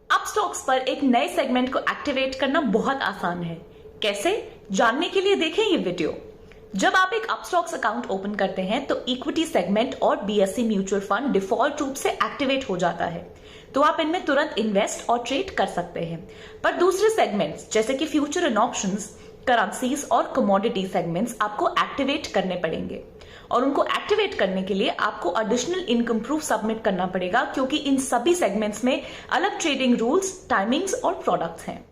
Up stocks पर एक नए सेगमेंट को एक्टिवेट करना बहुत आसान है। कैसे जानने के लिए देखें ये वीडियो। जब आप एक अपस्टॉक्स अकाउंट ओपन करते हैं तो इक्विटी सेगमेंट और बीएसई म्यूचुअल फंड डिफॉल्ट रूप से एक्टिवेट हो जाता है, तो आप इनमें तुरंत इन्वेस्ट और ट्रेड कर सकते हैं। पर दूसरे सेगमेंट्स जैसे कि फ्यूचर एंड ऑप्शंस, करेंसीज और कमोडिटी सेगमेंट्स आपको एक्टिवेट करने पड़ेंगे, और उनको एक्टिवेट करने के लिए आपको एडिशनल इनकम प्रूफ सबमिट करना पड़ेगा, क्योंकि इन सभी सेगमेंट्स में अलग ट्रेडिंग रूल्स, टाइमिंग्स और प्रोडक्ट्स हैं।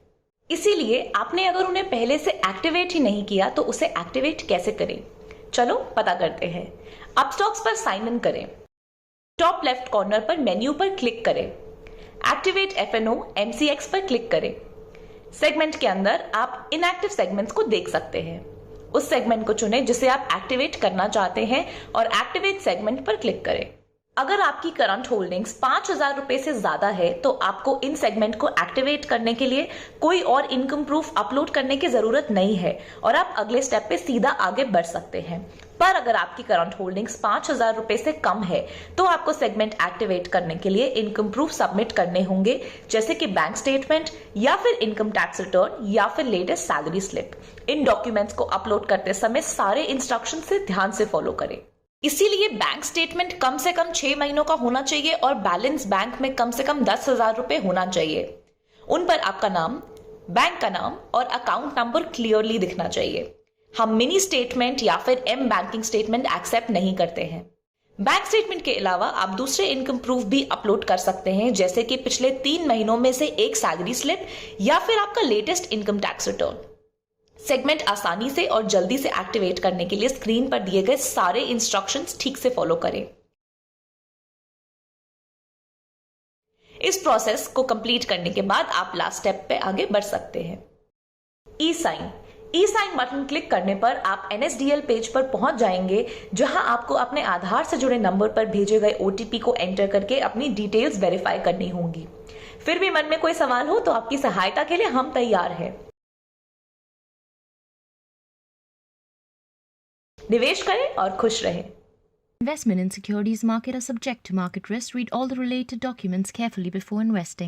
इसीलिए आपने अगर उन्हें पहले से एक्टिवेट ही नहीं किया तो उसे एक्टिवेट कैसे करें, चलो पता करते हैं। अपस्टॉक्स पर साइन इन करें, टॉप लेफ्ट कॉर्नर पर मेन्यू पर क्लिक करें, एक्टिवेट एफएनओ एमसीएक्स पर क्लिक करें। सेगमेंट के अंदर आप इनएक्टिव सेगमेंट्स को देख सकते हैं। उस सेगमेंट को चुनें जिसे आप एक्टिवेट करना चाहते हैं और एक्टिवेट सेगमेंट पर क्लिक करें। अगर आपकी करंट होल्डिंग्स 5,000 रुपए से ज्यादा है तो आपको इन सेगमेंट को एक्टिवेट करने के लिए कोई और इनकम प्रूफ अपलोड करने की जरूरत नहीं है और आप अगले स्टेप पे सीधा आगे बढ़ सकते हैं। पर अगर आपकी करंट होल्डिंग्स 5,000 रुपए से कम है तो आपको सेगमेंट एक्टिवेट करने के लिए इनकम प्रूफ सबमिट करने होंगे, जैसे कि बैंक स्टेटमेंट या फिर इनकम टैक्स रिटर्न या फिर लेटेस्ट सैलरी स्लिप। इन डॉक्यूमेंट्स को अपलोड करते समय सारे इंस्ट्रक्शन से ध्यान से फॉलो करें। इसीलिए बैंक स्टेटमेंट कम से कम 6 महीनों का होना चाहिए और बैलेंस बैंक में कम से कम 10,000 रुपए होना चाहिए। उन पर आपका नाम, बैंक का नाम और अकाउंट नंबर क्लियरली दिखना चाहिए। हम मिनी स्टेटमेंट या फिर एम बैंकिंग स्टेटमेंट एक्सेप्ट नहीं करते हैं। बैंक स्टेटमेंट के अलावा आप दूसरे इनकम प्रूफ भी अपलोड कर सकते हैं, जैसे कि पिछले 3 महीनों में से एक सैलरी स्लिप या फिर आपका latest income tax return. Segment आसानी से और जल्दी से एक्टिवेट करने के लिए स्क्रीन पर दिए गए सारे इंस्ट्रक्शंस ठीक से फॉलो करें। इस प्रोसेस को कंप्लीट करने के बाद आप लास्ट स्टेप पे आगे बढ़ सकते हैं। ई साइन बटन क्लिक करने पर आप एनएसडीएल पेज पर पहुंच जाएंगे, जहां आपको अपने आधार से जुड़े नंबर पर भेजे गए ओटीपी को एंटर करके अपनी डिटेल्स वेरीफाई करनी होंगी। फिर भी मन में कोई सवाल हो तो आपकी सहायता के लिए हम तैयार हैं। निवेश करें और खुश रहें। Investment in securities market are subject to market risk. Read all the related documents carefully before investing.